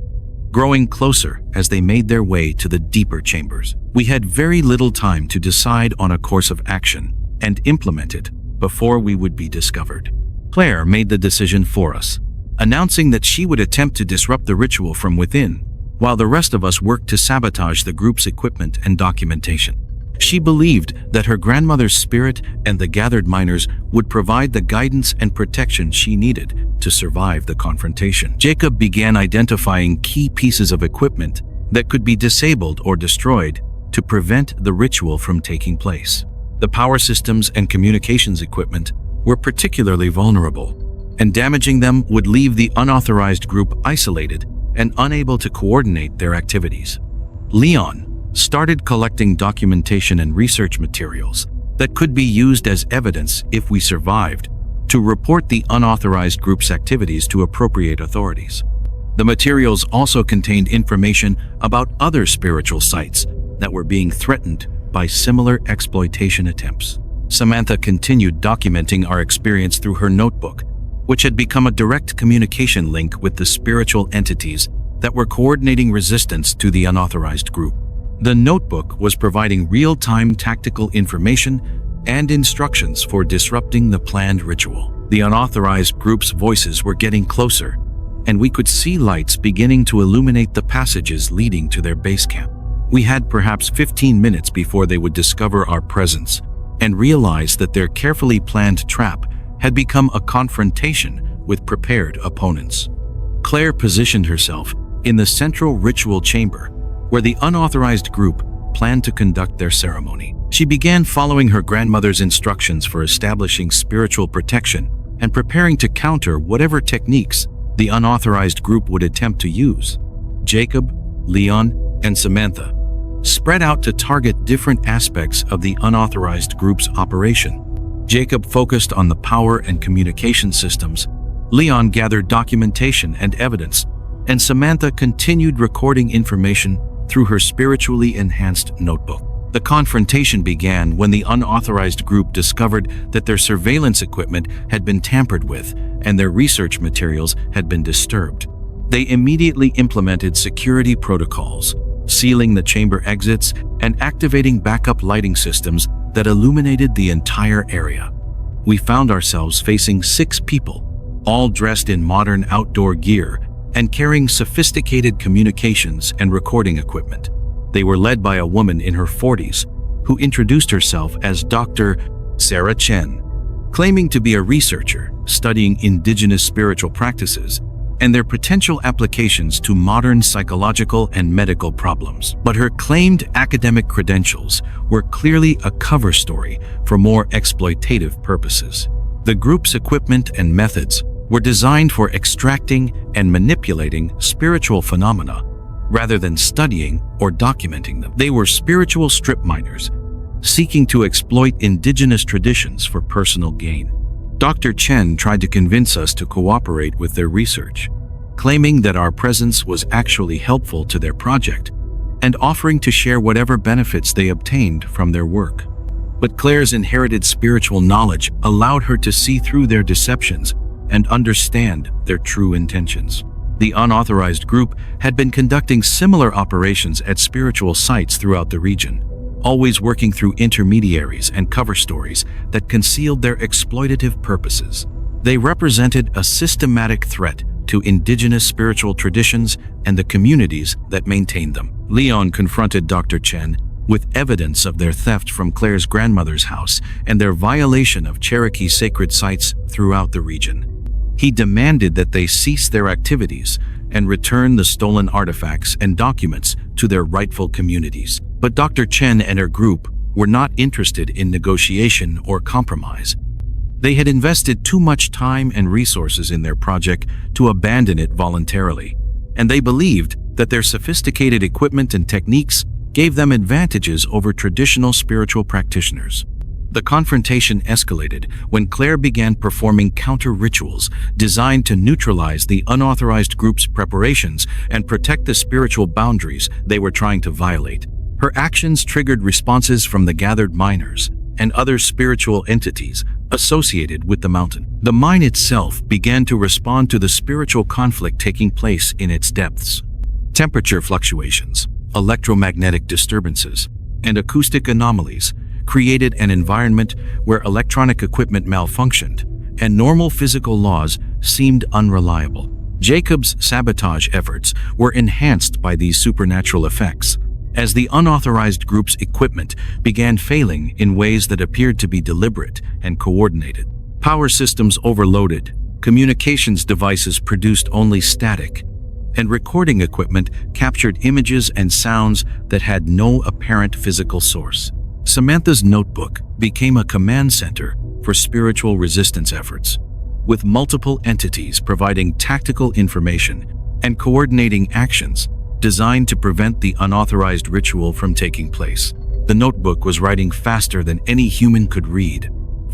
A: growing closer as they made their way to the deeper chambers. We had very little time to decide on a course of action and implement it before we would be discovered. Claire made the decision for us, announcing that she would attempt to disrupt the ritual from within, while the rest of us worked to sabotage the group's equipment and documentation. She believed that her grandmother's spirit and the gathered miners would provide the guidance and protection she needed to survive the confrontation. Jacob began identifying key pieces of equipment that could be disabled or destroyed to prevent the ritual from taking place. The power systems and communications equipment were particularly vulnerable, and damaging them would leave the unauthorized group isolated and unable to coordinate their activities. Leon started collecting documentation and research materials that could be used as evidence if we survived to report the unauthorized group's activities to appropriate authorities. The materials also contained information about other spiritual sites that were being threatened by similar exploitation attempts. Samantha continued documenting our experience through her notebook, which had become a direct communication link with the spiritual entities that were coordinating resistance to the unauthorized group. The notebook was providing real-time tactical information and instructions for disrupting the planned ritual. The unauthorized group's voices were getting closer, and we could see lights beginning to illuminate the passages leading to their base camp. We had perhaps 15 minutes before they would discover our presence and realize that their carefully planned trap had become a confrontation with prepared opponents. Claire positioned herself in the central ritual chamber, where the unauthorized group planned to conduct their ceremony. She began following her grandmother's instructions for establishing spiritual protection and preparing to counter whatever techniques the unauthorized group would attempt to use. Jacob, Leon, and Samantha spread out to target different aspects of the unauthorized group's operation. Jacob focused on the power and communication systems, Leon gathered documentation and evidence, and Samantha continued recording information through her spiritually enhanced notebook. The confrontation began when the unauthorized group discovered that their surveillance equipment had been tampered with and their research materials had been disturbed. They immediately implemented security protocols, sealing the chamber exits and activating backup lighting systems that illuminated the entire area. We found ourselves facing 6 people, all dressed in modern outdoor gear and carrying sophisticated communications and recording equipment. They were led by a woman in her 40s who introduced herself as Dr. Sarah Chen, claiming to be a researcher studying indigenous spiritual practices and their potential applications to modern psychological and medical problems. But her claimed academic credentials were clearly a cover story for more exploitative purposes. The group's equipment and methods were designed for extracting and manipulating spiritual phenomena rather than studying or documenting them. They were spiritual strip miners, seeking to exploit indigenous traditions for personal gain. Dr. Chen tried to convince us to cooperate with their research, claiming that our presence was actually helpful to their project and offering to share whatever benefits they obtained from their work. But Claire's inherited spiritual knowledge allowed her to see through their deceptions and understand their true intentions. The unauthorized group had been conducting similar operations at spiritual sites throughout the region, always working through intermediaries and cover stories that concealed their exploitative purposes. They represented a systematic threat to indigenous spiritual traditions and the communities that maintained them. Leon confronted Dr. Chen with evidence of their theft from Claire's grandmother's house and their violation of Cherokee sacred sites throughout the region. He demanded that they cease their activities and return the stolen artifacts and documents to their rightful communities. But Dr. Chen and her group were not interested in negotiation or compromise. They had invested too much time and resources in their project to abandon it voluntarily, and they believed that their sophisticated equipment and techniques gave them advantages over traditional spiritual practitioners. The confrontation escalated when Claire began performing counter-rituals designed to neutralize the unauthorized group's preparations and protect the spiritual boundaries they were trying to violate. Her actions triggered responses from the gathered miners and other spiritual entities associated with the mountain. The mine itself began to respond to the spiritual conflict taking place in its depths. Temperature fluctuations, electromagnetic disturbances, and acoustic anomalies created an environment where electronic equipment malfunctioned and normal physical laws seemed unreliable. Jacob's sabotage efforts were enhanced by these supernatural effects, as the unauthorized group's equipment began failing in ways that appeared to be deliberate and coordinated. Power systems overloaded, communications devices produced only static, and recording equipment captured images and sounds that had no apparent physical source. Samantha's notebook became a command center for spiritual resistance efforts, with multiple entities providing tactical information and coordinating actions designed to prevent the unauthorized ritual from taking place. The notebook was writing faster than any human could read,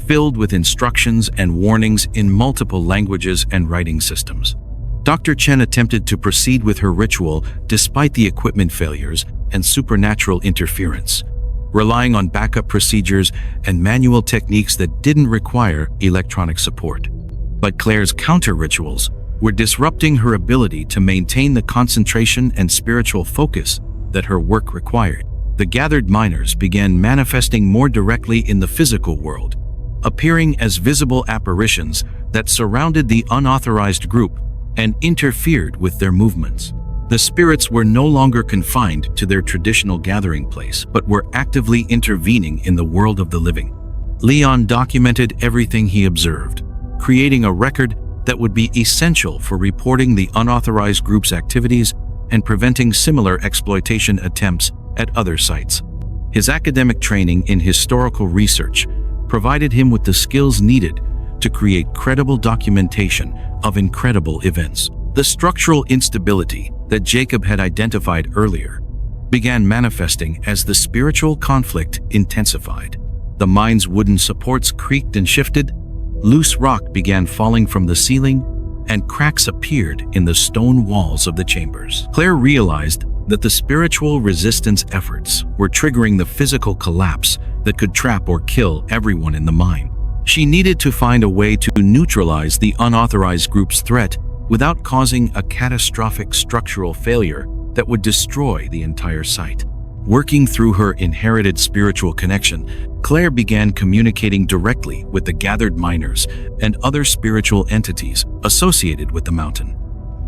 A: filled with instructions and warnings in multiple languages and writing systems. Dr. Chen attempted to proceed with her ritual despite the equipment failures and supernatural interference, relying on backup procedures and manual techniques that didn't require electronic support. But Claire's counter-rituals were disrupting her ability to maintain the concentration and spiritual focus that her work required. The gathered miners began manifesting more directly in the physical world, appearing as visible apparitions that surrounded the unauthorized group and interfered with their movements. The spirits were no longer confined to their traditional gathering place, but were actively intervening in the world of the living. Leon documented everything he observed, creating a record that would be essential for reporting the unauthorized group's activities and preventing similar exploitation attempts at other sites. His academic training in historical research provided him with the skills needed to create credible documentation of incredible events. The structural instability that Jacob had identified earlier began manifesting as the spiritual conflict intensified. The mine's wooden supports creaked and shifted, loose rock began falling from the ceiling, and cracks appeared in the stone walls of the chambers. Claire realized that the spiritual resistance efforts were triggering the physical collapse that could trap or kill everyone in the mine. She needed to find a way to neutralize the unauthorized group's threat without causing a catastrophic structural failure that would destroy the entire site. Working through her inherited spiritual connection, Claire began communicating directly with the gathered miners and other spiritual entities associated with the mountain.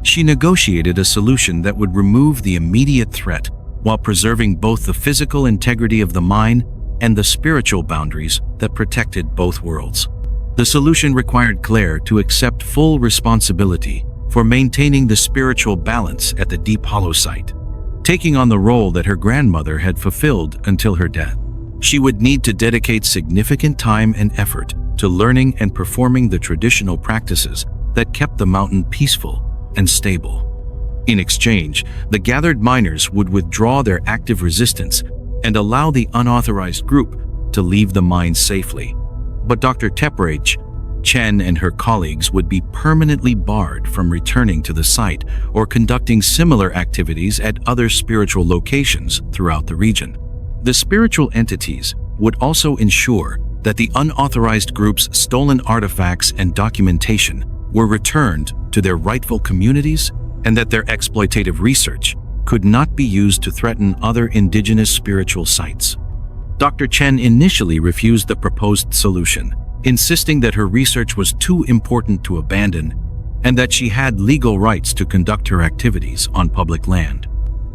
A: She negotiated a solution that would remove the immediate threat while preserving both the physical integrity of the mine and the spiritual boundaries that protected both worlds. The solution required Claire to accept full responsibility for maintaining the spiritual balance at the Deep Hollow site, taking on the role that her grandmother had fulfilled until her death. She would need to dedicate significant time and effort to learning and performing the traditional practices that kept the mountain peaceful and stable. In exchange, the gathered miners would withdraw their active resistance and allow the unauthorized group to leave the mine safely. But Dr. Teprage Chen and her colleagues would be permanently barred from returning to the site or conducting similar activities at other spiritual locations throughout the region. The spiritual entities would also ensure that the unauthorized group's stolen artifacts and documentation were returned to their rightful communities and that their exploitative research could not be used to threaten other indigenous spiritual sites. Dr. Chen initially refused the proposed solution, insisting that her research was too important to abandon and that she had legal rights to conduct her activities on public land.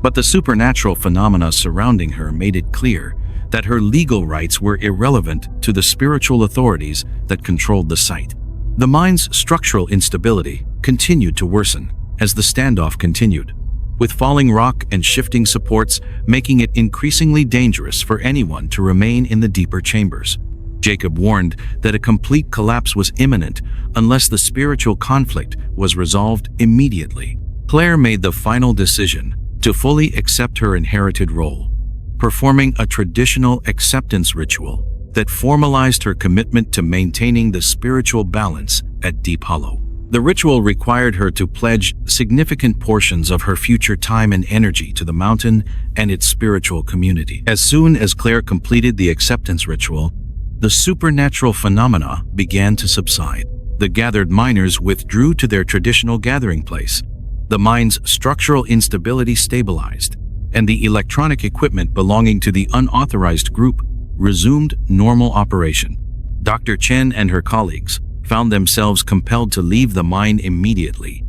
A: But the supernatural phenomena surrounding her made it clear that her legal rights were irrelevant to the spiritual authorities that controlled the site. The mine's structural instability continued to worsen as the standoff continued, with falling rock and shifting supports making it increasingly dangerous for anyone to remain in the deeper chambers. Jacob warned that a complete collapse was imminent unless the spiritual conflict was resolved immediately. Claire made the final decision to fully accept her inherited role, performing a traditional acceptance ritual that formalized her commitment to maintaining the spiritual balance at Deep Hollow. The ritual required her to pledge significant portions of her future time and energy to the mountain and its spiritual community. As soon as Claire completed the acceptance ritual, the supernatural phenomena began to subside. The gathered miners withdrew to their traditional gathering place. The mine's structural instability stabilized, and the electronic equipment belonging to the unauthorized group resumed normal operation. Dr. Chen and her colleagues found themselves compelled to leave the mine immediately,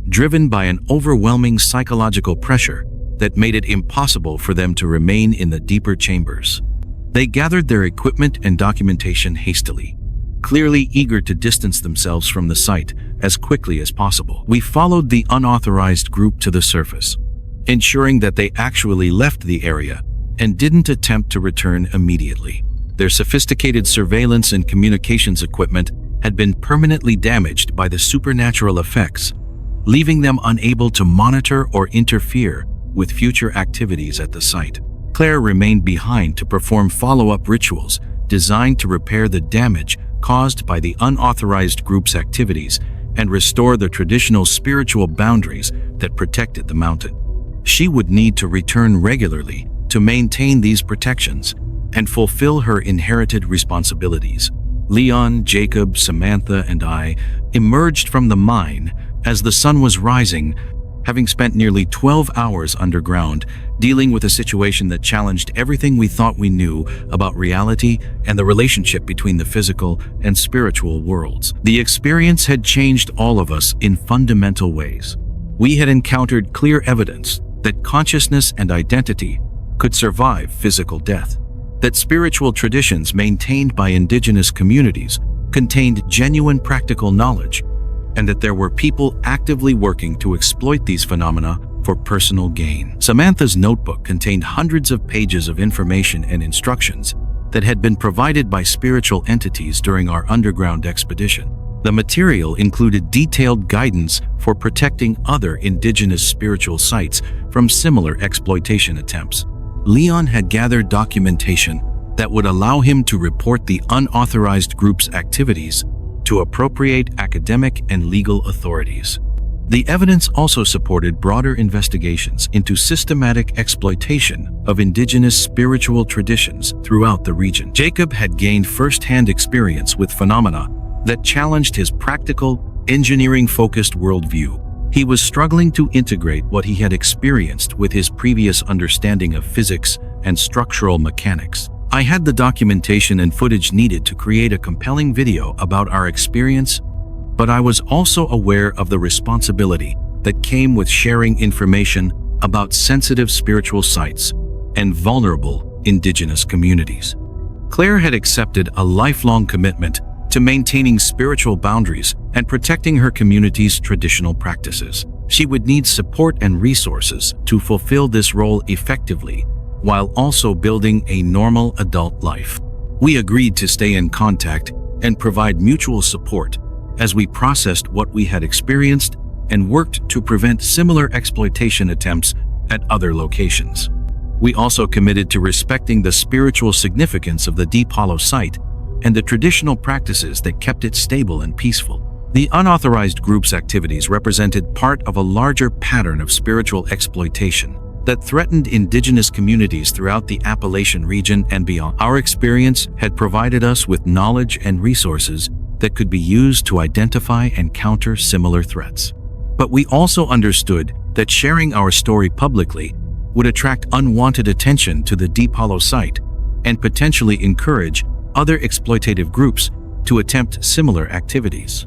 A: driven by an overwhelming psychological pressure that made it impossible for them to remain in the deeper chambers. They gathered their equipment and documentation hastily, clearly eager to distance themselves from the site as quickly as possible. We followed the unauthorized group to the surface, ensuring that they actually left the area and didn't attempt to return immediately. Their sophisticated surveillance and communications equipment had been permanently damaged by the supernatural effects, leaving them unable to monitor or interfere with future activities at the site. Claire remained behind to perform follow-up rituals designed to repair the damage caused by the unauthorized group's activities and restore the traditional spiritual boundaries that protected the mountain. She would need to return regularly to maintain these protections and fulfill her inherited responsibilities. Leon, Jacob, Samantha, and I emerged from the mine as the sun was rising, having spent nearly 12 hours underground dealing with a situation that challenged everything we thought we knew about reality and the relationship between the physical and spiritual worlds. The experience had changed all of us in fundamental ways. We had encountered clear evidence that consciousness and identity could survive physical death, that spiritual traditions maintained by indigenous communities contained genuine practical knowledge, and that there were people actively working to exploit these phenomena for personal gain. Samantha's notebook contained hundreds of pages of information and instructions that had been provided by spiritual entities during our underground expedition. The material included detailed guidance for protecting other indigenous spiritual sites from similar exploitation attempts. Leon had gathered documentation that would allow him to report the unauthorized group's activities to appropriate academic and legal authorities. The evidence also supported broader investigations into systematic exploitation of indigenous spiritual traditions throughout the region. Jacob had gained first-hand experience with phenomena that challenged his practical, engineering-focused worldview. He was struggling to integrate what he had experienced with his previous understanding of physics and structural mechanics. I had the documentation and footage needed to create a compelling video about our experience, but I was also aware of the responsibility that came with sharing information about sensitive spiritual sites and vulnerable indigenous communities. Claire had accepted a lifelong commitment to maintaining spiritual boundaries and protecting her community's traditional practices. She would need support and resources to fulfill this role effectively, while also building a normal adult life. We agreed to stay in contact and provide mutual support as we processed what we had experienced and worked to prevent similar exploitation attempts at other locations. We also committed to respecting the spiritual significance of the Deep Hollow site and the traditional practices that kept it stable and peaceful. The unauthorized group's activities represented part of a larger pattern of spiritual exploitation that threatened indigenous communities throughout the Appalachian region and beyond. Our experience had provided us with knowledge and resources that could be used to identify and counter similar threats. But we also understood that sharing our story publicly would attract unwanted attention to the Deep Hollow site and potentially encourage other exploitative groups to attempt similar activities.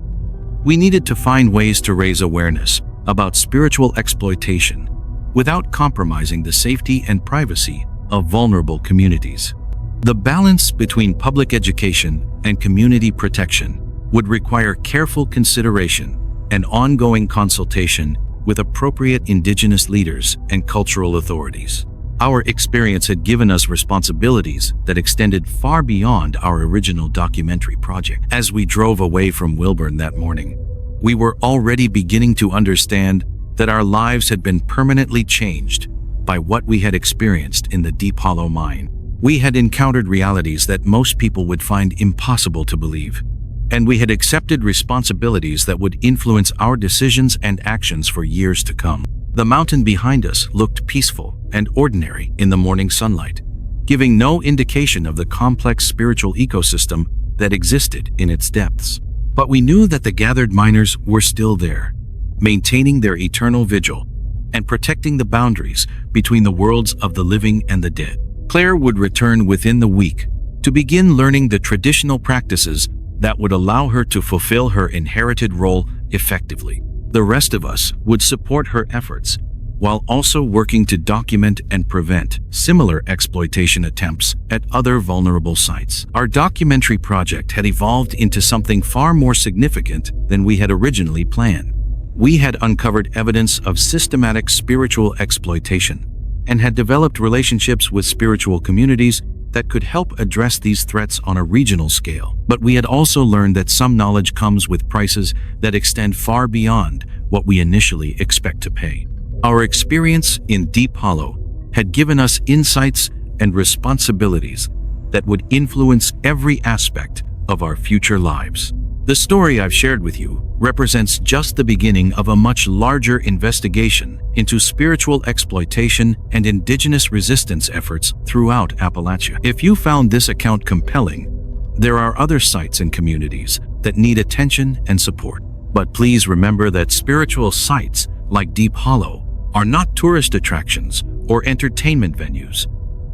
A: We needed to find ways to raise awareness about spiritual exploitation without compromising the safety and privacy of vulnerable communities. The balance between public education and community protection would require careful consideration and ongoing consultation with appropriate indigenous leaders and cultural authorities. Our experience had given us responsibilities that extended far beyond our original documentary project. As we drove away from Wilburn that morning, we were already beginning to understand that our lives had been permanently changed by what we had experienced in the Deep Hollow mine. We had encountered realities that most people would find impossible to believe, and we had accepted responsibilities that would influence our decisions and actions for years to come. The mountain behind us looked peaceful and ordinary in the morning sunlight, giving no indication of the complex spiritual ecosystem that existed in its depths. But we knew that the gathered miners were still there, maintaining their eternal vigil and protecting the boundaries between the worlds of the living and the dead. Claire would return within the week to begin learning the traditional practices that would allow her to fulfill her inherited role effectively. The rest of us would support her efforts while also working to document and prevent similar exploitation attempts at other vulnerable sites. Our documentary project had evolved into something far more significant than we had originally planned. We had uncovered evidence of systematic spiritual exploitation and had developed relationships with spiritual communities that could help address these threats on a regional scale. But we had also learned that some knowledge comes with prices that extend far beyond what we initially expect to pay. Our experience in Deep Hollow had given us insights and responsibilities that would influence every aspect of our future lives. The story I've shared with you represents just the beginning of a much larger investigation into spiritual exploitation and indigenous resistance efforts throughout Appalachia. If you found this account compelling, there are other sites and communities that need attention and support. But please remember that spiritual sites like Deep Hollow are not tourist attractions or entertainment venues.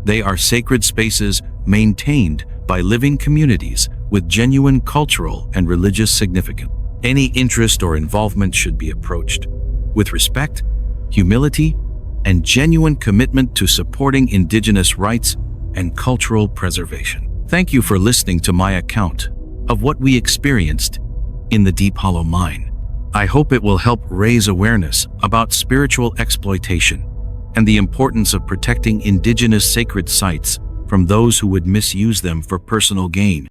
A: They are sacred spaces maintained by living communities with genuine cultural and religious significance. Any interest or involvement should be approached with respect, humility, and genuine commitment to supporting indigenous rights and cultural preservation. Thank you for listening to my account of what we experienced in the Deep Hollow mine. I hope it will help raise awareness about spiritual exploitation and the importance of protecting indigenous sacred sites from those who would misuse them for personal gain.